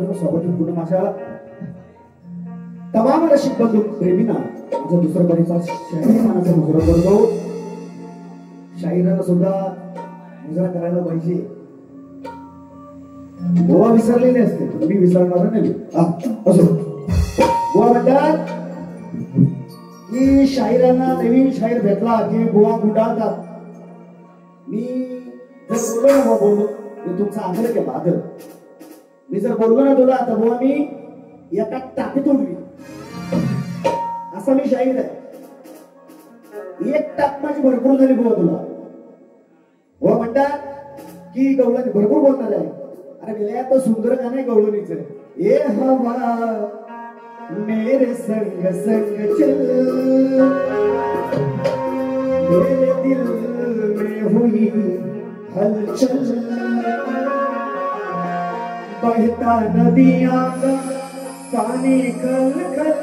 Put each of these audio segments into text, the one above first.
स्वागत माझ्या तमाम रसिक बंधू प्रेमींना माझा दुसरा परिचय शाहीर मानाचा मुजरा करतो. शाहिरांना सुद्धा मुजरा करायला पाहिजे. गोवा विसरलेले असते, तुम्ही विसरणार नाही. असो गोवा म्हणतात की शाहिरांना नवीन शाहीर भेटला की गोवा गुंडाळतात. मी जर बोललो ना बोललो तुमचा आदर के बादर. मी जर बोललो ना तुला तर बुवा मी एका टाकीत उडवी असा मी शाहीर आहे. एक टाक माझी भरपूर झाली बुवा तुला. बुवा म्हणतात की गवळणी भरपूर बोलणार आहे. अरे गेल्या तर सुंदर गाणं आहे गवळणीचं. ए हवा मेरे संग संग चल मेरे दिल में हुई हलचल बहता नदियां का पानी कल कल.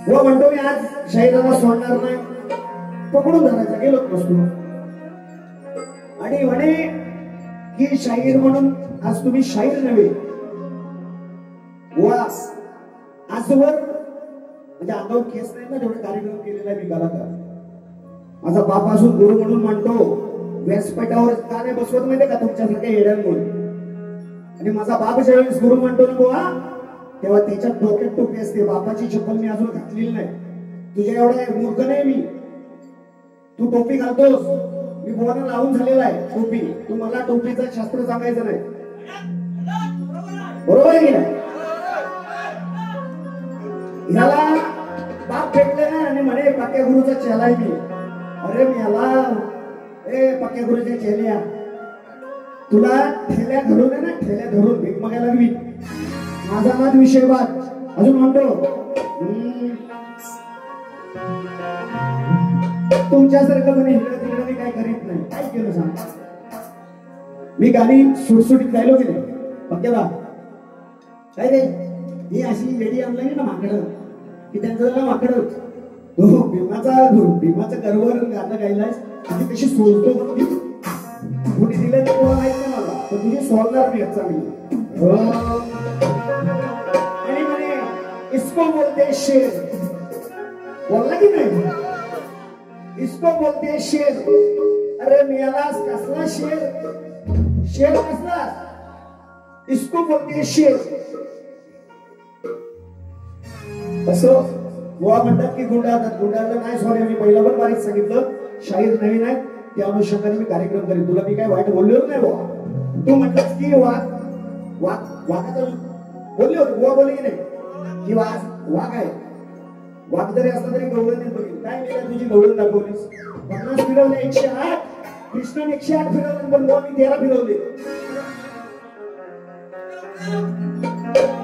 वो म्हणतो मी आज शाहिराला सोडणार नाही. पकडून धरायचा गेलोच नसतो. आणि म्हणे की शाहीर म्हणून आज तुम्ही शाहीर नव्हे. वास आजवर म्हणजे अंगावर केस नाही ना जेवढे कार्यक्रम केलेला आहे मी कलाकार. माझा बाप असून गुरु म्हणून म्हणतो व्यासपीठावर का नाही बसवत माहितीये का तुमच्यासारख्या येड्यांमुळे. आणि माझा बाप ज्यावेळेस गुरु म्हणतो ना बुवा तेव्हा त्याच्यात डोक्यात टोपी असते. बापाची चप्पल मी अजून घातलेली नाही. तुझ्या एवढा मूर्ख नाही मी. तू टोपी घालतोस, मी बुवाना लावून झालेला आहे टोपी. तू मला टोपीचं शास्त्र सांगायचं नाही. बरोबर आहे की नाही. याला बाप भेटले ना आणि म्हणे पक्या गुरुचा चेला आहे मी. अरे मी याला ए पक्या गुरुच्या चेल्या तुला ठेल्या धरून आहे ना ठेल्या धरून भीक मागायला लागली. माझा नाद विषय बाद. अजून म्हणतो तुमच्यासारखं म्हणे इकडे तिकडे मी काय करीत नाही. काय केलं सांग. मी गाणी सुटसुटीत गायलो की नाही पक्याला. काय रे ही अशी लेडी आणली ना माकड की त्यांचं झालं माकड. तो भीमाचा गर्वर गाणं गायलायस ती कशी सोडतो कुणी दिलं तर कोणा माहित नाही मला. तर तुझी सोडणार नाही चांगली. आणि म्हणे इसको बोलते शेर. बोलला की नाही इसको बोलते शेर. अरे मिळालास कसला शेर. शेर कसला इसको बोलते शेर. असं गोवा म्हणतात की गुंडाळतात. गुंडाळलं नाही सॉरी मी पहिला पण बारीक सांगितलं शाहीर नवीन आहे त्या अनुषंगाने मी कार्यक्रम करेन. तुला मी काय वाईट बोललो नाही बुवा. तू म्हटलंस की वाघाचा बोलले होते गोवा बोलले की नाही की वाघ आहे. वाघ जरी असला तरी गवळण नाही बघितलं. काय केलं तुझी गवळण दाखवलीस. 50 फिरवले 108. कृष्णाने 108 फिरवले पण गोवा मी 13 फिरवले.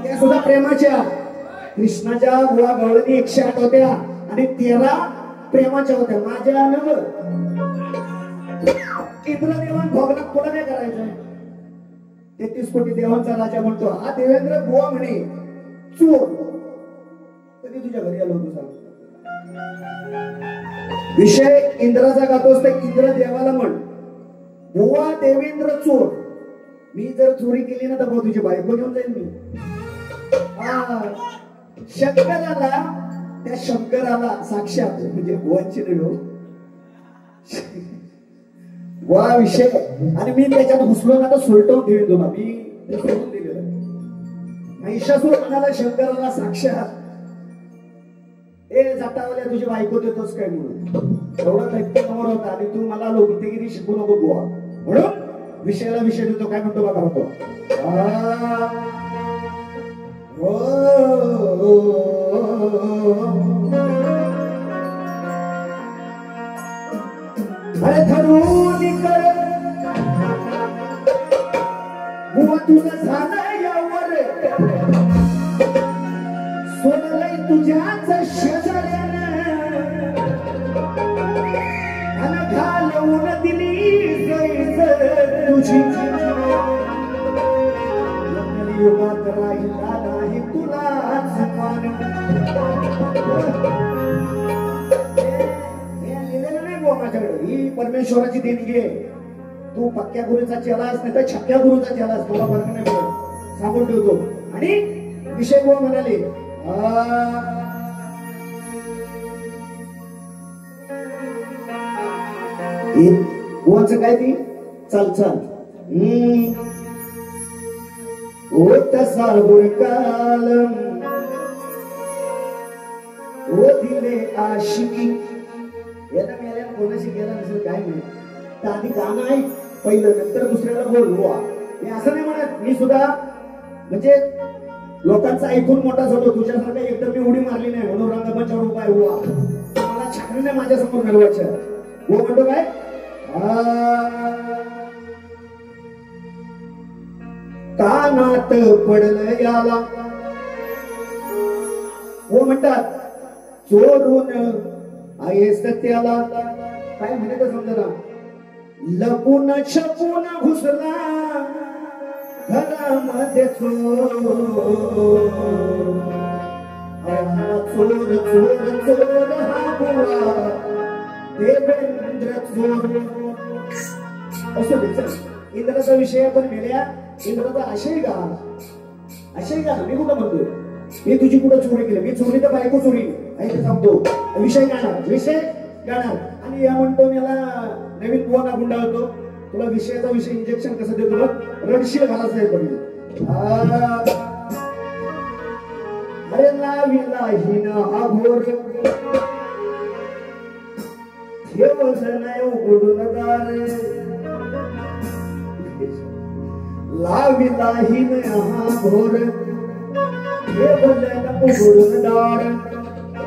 त्या सुद्धा प्रेमाच्या. कृष्णाच्या गोवा गवळणी 108 होत्या आणि 13 प्रेमाच्या होत्या. माझ्या नव इंद्रदेवान भोगनात पुढे काय करायचंय. 33 कोटी देवांचा राजा म्हणतो हा देवेंद्र गोवा म्हणे चोर. कधी तुझ्या घरी आलो होतो सांग. विषय इंद्राचा गातोस तर इंद्र देवाला म्हण. बुवा देवेंद्र चोर. मी जर चोरी केली ना तर तुझी बायको घेऊन जाईल मी. शंकराला, त्या शंकराला साक्षात म्हणजे बुवांची नाही वा विषय. आणि मी त्याच्यात घुसलो ना तर सुलटवून ठेवीन तुला. मी सोडून दिलेलं. महिषासूर म्हणाला शंकराला साक्षात, ए जातावल्या तुझी बायको देतोस काय म्हणून. एवढा दैत्य समोर होता आणि तू मला लोकतेगिरी शिकू नको बुवा. म्हणून विषयाला विषय देतो. काय म्हणतो बघा म्हणतो, अरे धरून कर बुवा तुझं झालं यावर सोनलय तुझ्याच शेजाऱ्यानं आणि घालवून दिली जैस तुझी युगात राहिला नाही तुलाच मान. लिहिलेलं नाही बुवा माझ्याकडे. ही परमेश्वराची देणगी आहे. तू पक्क्या गुरुचा चेलास नाही तर छक्क्या गुरुचा चेलास. तुला फरक नाही पडत सांगून ठेवतो. आणि विषय बुवा म्हणाले, बुवाचं काय ती चाल चाल ओ तसा बुरकालम ओ दिले आशिकी. याला मेल्या कोणाशी गेला नसेल काय नाही. तर आधी गाणं आहे पहिलं, नंतर दुसऱ्याला बोल बुवा. मी असं नाही म्हणत. मी सुद्धा म्हणजे लोकांचं ऐकून मोठा झालो. तुझ्यासारखा एकदम मी उडी मारली नाही म्हणून रंगमंचावर उभा आहे बुवा. मला छाकरीने माझ्या समोर मिळवायच्या. वो म्हणतो काय, कानात पडलं याला. वो म्हणतात चोरून आहेस त्याला. काय म्हणे तर समजा, लपून छपून घुसला घरामध्ये चोर. चोर चोर चोर हा बुवा देवेंद्र चोर. असं विचार. इंद्राचा विषय आपण मेल्या. इंद्राचा आशय का, आशय का मी कुठं म्हणतोय. मी तुझी कुठं चोरी केली. मी चोरी तर बायको चोरी ऐकत सांगतो. विषय गाणार, विषय गाणार. आणि या म्हणतो मला नवीन बुवा गुंडाळतो. तुला विषयाचा विषय इंजेक्शन कसं देतो रडशील घालायचं आहे पडली. अरे लाविला हिन हा घोर ठेवलं नाही उघडून दार. लाविला हिन हा घोर ठेवलं न उघडून दार.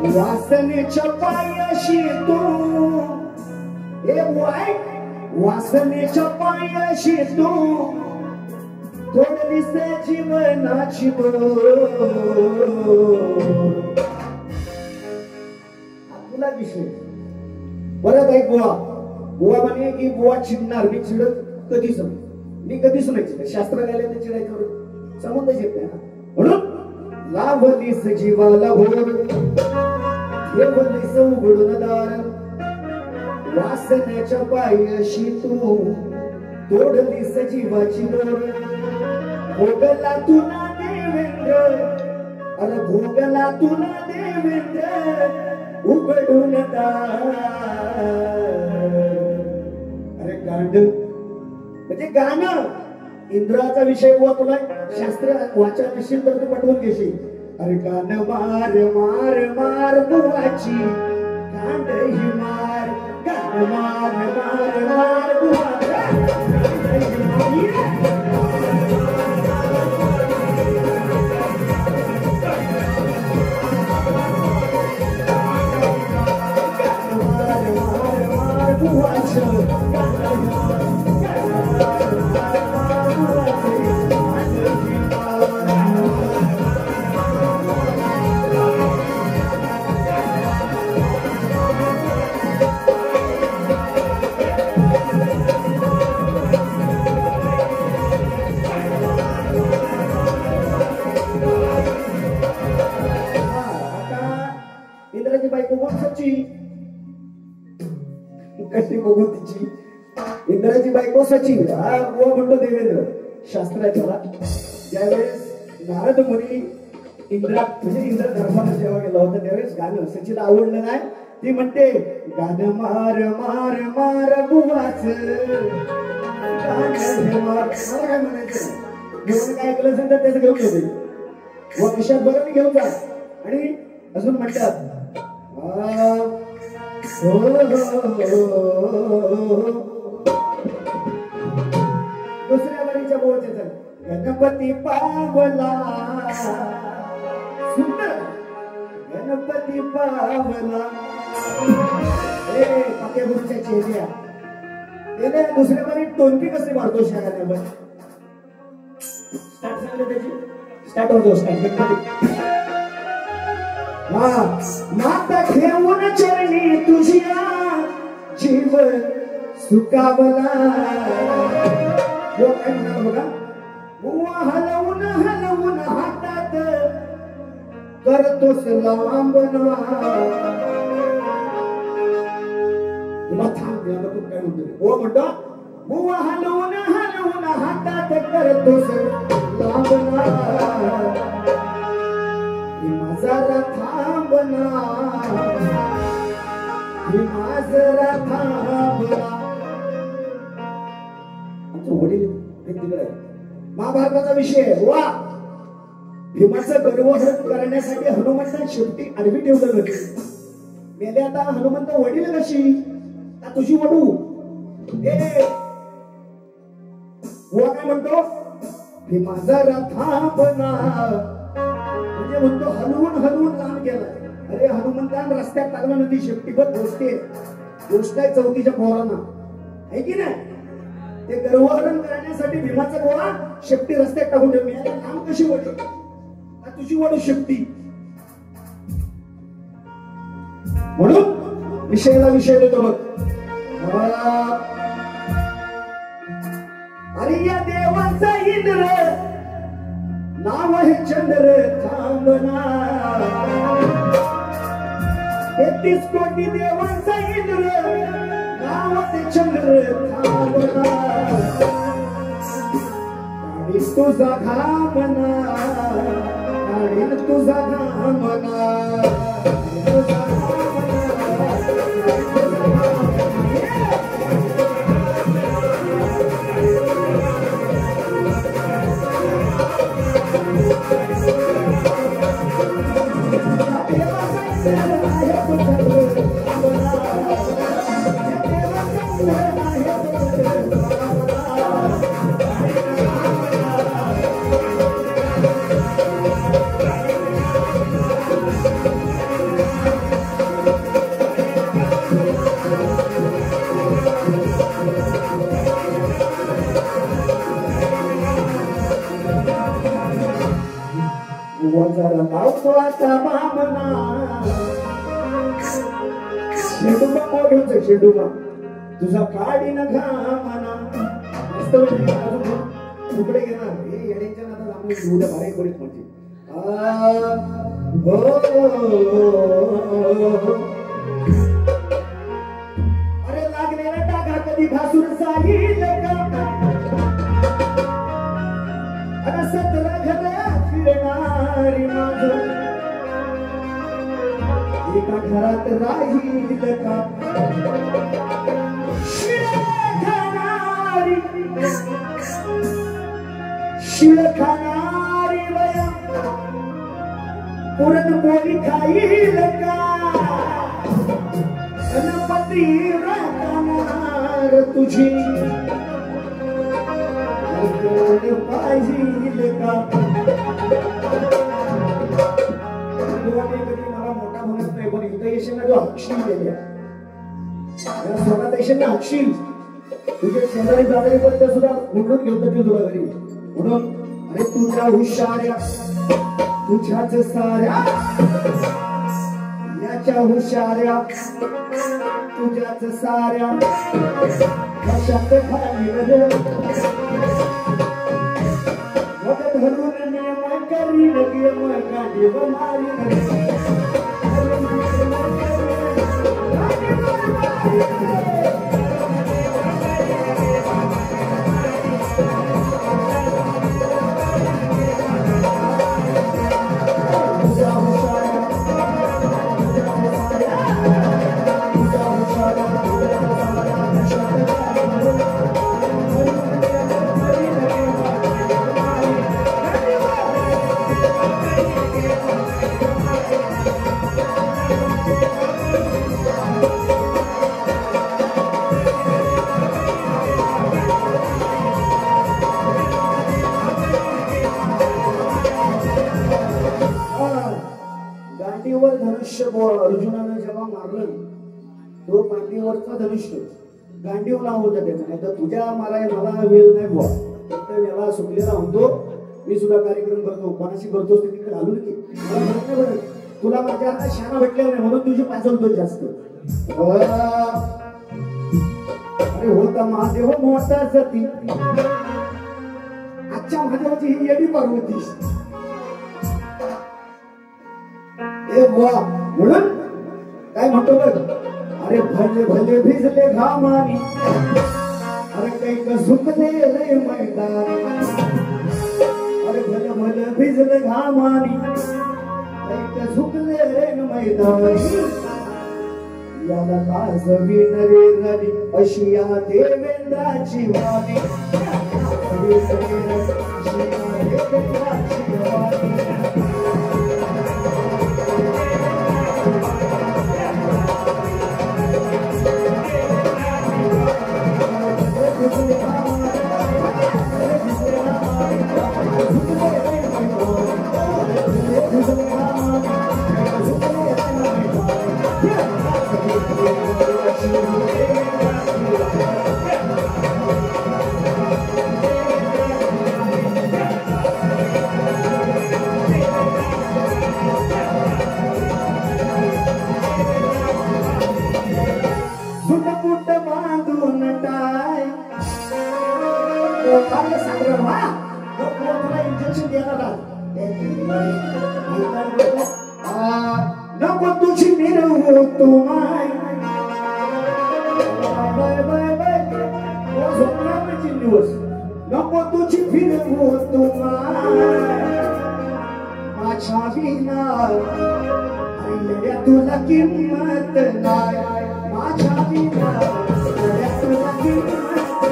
वासनेच्या पायाशी तू ए वाय वासनेच्या पायाशी तू तोडलीस जीवनाची तुला विषय परत ऐक. बुवा बुवा म्हणे की बुवा चिडणार. मी चिडत कधीच नाही. मी कधीच नाही चिडत. शास्त्र गायला चिडायचं संबंधच येत नाही ना. म्हणून लावलीस जीवाला घोर ठेवलीस उघडून दार. वासनेच्या पायाशी तू तोडलीस जीवाची दोर. भोगला तुला देवेंद्र, अरे भोगला तुला देवेंद्र उघडून दार. अरे गांड म्हणजे गाणं. इंद्राचा विषय हुआ तुला शास्त्र वाचा निश्चित तर तू पटवून घेशील. अरे गाणं मार मार मार बुवाची गांड ही मार. गाणं मार मार मार बुवाची म्हणतो देवेंद्र शास्त्र आहे त्याला. ज्यावेळेस नारद मुनी इंद्र धर्माला जेव्हा गेला होता त्यावेळेस गाणं सचिला आवडलं नाही. ती म्हणते गाणं मार मार मार बुवाच मला काय म्हणायचं घेऊन काय ऐकलं असेल तर त्याचं घेऊन होते व विषयात बरं घेऊन जा. आणि अजून म्हणतात दुसऱ्या बारीच्या बोलचे गणपती पावला सुंदर गणपती पावला पाक्या गुरुच्या चेहऱ्या त्याने दुसऱ्या बारी टोनकी कसे मारतो शाळेवर स्टार्ट झालं त्याची स्टार्ट होतो स्टार्ट माता घेऊन चरणी तुझ्या जीव सुकावला बघा हलवून हलवून हातात करतोस लांबना तुला थांब काय म्हणतो ओ म्हणतो बुवा हलवून हलवून हातात करतोस लांबना माझा थांबना माझा थांबना. वडील महाभारताचा विषय वा भीमाचं गर्वहरण करण्यासाठी हनुमंतान शेवटी आडवी ठेवलं होतं. मेले आता हनुमंत वडील कशी तुझी वडू काय म्हणतो भीमाचा थांबना म्हणजे म्हणतो हलवून हलवून लांब गेला. अरे हनुमंतान रस्त्यात टाकला नव्हती शेपटी पण गोष्ट आहे चौथीच्या पोरांना आहे की नाही. ते गर्वहरण करण्यासाठी भीमाचा गोळा शेपटी रस्त्यात टाकून ठेवली लांब कशी वडू तुझी वडू शेपटी म्हणून विषयाला विषय देतो बघ. अरे या देवाचा इंद्र नाव आहे चंद्र थांबना 33 कोटी देवांचा इंद्र नाव ते चंद्र थांबना. काढीन तुझा घामना काढीन तुझा घामना शेडूबा तुझा काढी न घामना तुकडे घेणार हे येण्याच्या नादात आपण उद्या भारी करीत म्हणजे अरे लागलेला टाका कधी घासून जाईल अरे 17 घर फिरणारी माझ एका घरात राहील का शिळ खाणारी वया पुरण पोळी खाईल का गणपती राहणार तुझी पाहिजे का. मला मोठा म्हणत नाही पण इथं येशील जो हक्षील गेल्या स्वतः देशांना हक्षील तुझे शेजारी जाणारी पण त्या सुद्धा उडून घेऊन जातील तुला घरी म्हणून अरे तुझ्या हुशाऱ्या तुझ्याच साऱ्या याच्या हुशाऱ्या तुझ्याच साऱ्या कशात खाली धरून नियम करील नियम गाडी मारी धनुष्य अर्जुनानं जेव्हा मारलं तो पांडीवरचा धनुष्य गांडीव नाव होतं त्याचं. नाही तर तुझ्या माराय मला वेळ नाही बुवा. तर याला सुटलेला म्हणतो मी सुद्धा कार्यक्रम करतो. कोणाशी करतोस ते तिकडे घालून की मला फरक नाही पडत. तुला माझ्या हातात शाणा भेटलेला नाही म्हणून तुझी पाचवतो जास्त. अरे होता महादेव मोठा सती. आजच्या महादेवाची ही येडी पार्वती. ए बुवा म्हणून काय म्हणतो बघ. अरे भले भले भिजले घामानी. अरे काही झुकले रे मैदानी. अरे भले भले भिजले घामानी. काही झुकले रे मैदानी. याला लाजवी नरे रवी अशी या देवेंद्राची वाणी. नको तुझी मिरवू तुम्हाय. नको तुझी फिरवू तुम्हाय. माझ्या विना तुला किंमत नाही. माझ्या विना तुला किंमत नाही.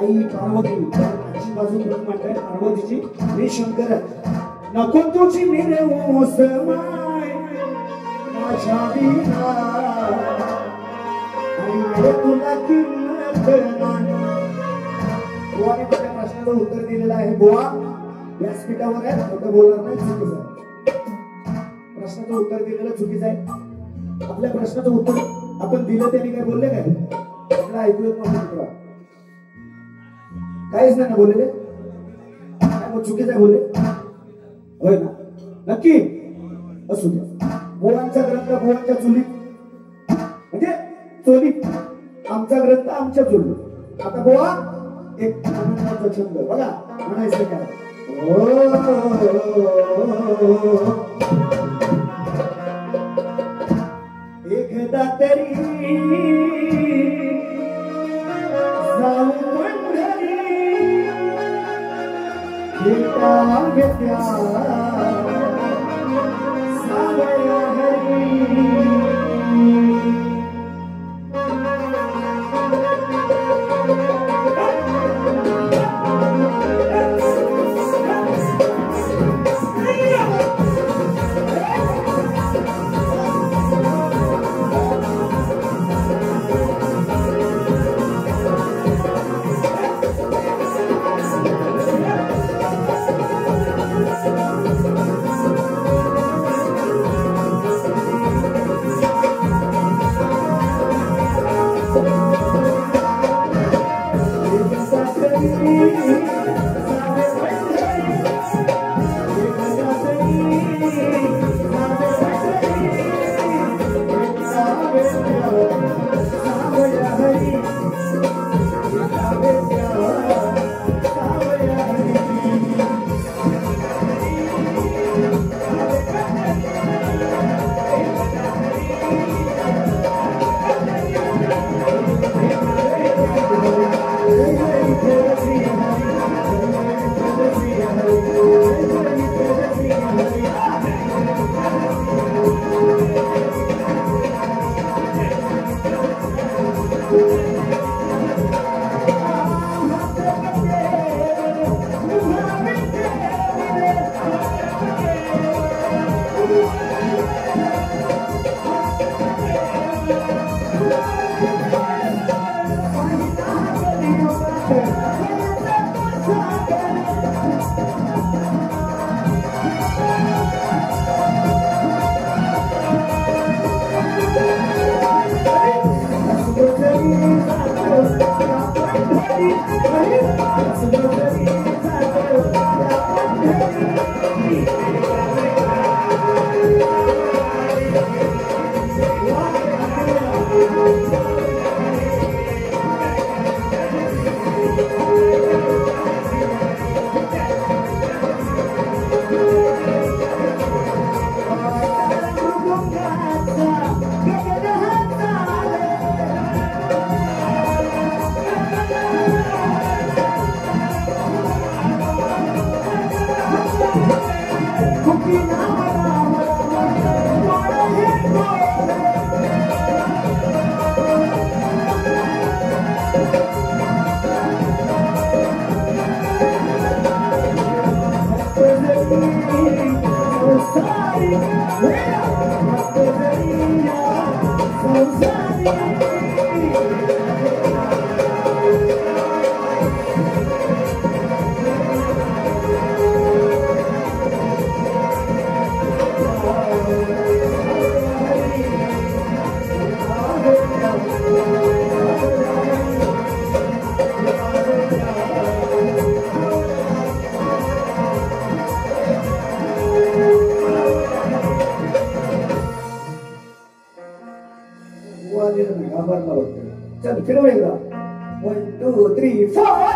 आई पार्वती आजी बाजू म्हणताय पार्वतीची मी शंकर. नको तुझी मिरवू समाय माझ्या विना. आणि तुला किंमत नाही. बुवाने माझ्या प्रश्नाचं उत्तर दिलेलं आहे. बुवा व्यासपीठावर आहे खोटं बोलणार नाही. चुकीचं आहे. प्रश्नाचं उत्तर दिलेलं चुकीचं आहे. आपल्या प्रश्नाचं उत्तर आपण दिलं त्यांनी काय बोलले काय आपल्याला ऐकू येत नव्हतं. काहीच नाही ना बोललेले, काय मग चुकीचं बोलले होय ना? नक्की असू द्या. बुवांचा ग्रंथ बुवांच्या चुलीत, म्हणजे चोलीत, आमचा ग्रंथ आमच्या चुलीत. आता बुवा एक आनंदाचा छंद बघा, म्हणायचं काय, एकदा तरी जाऊ पंढरी, भेटा घेत्या सावया हरी. चल फिर 1 2 3 4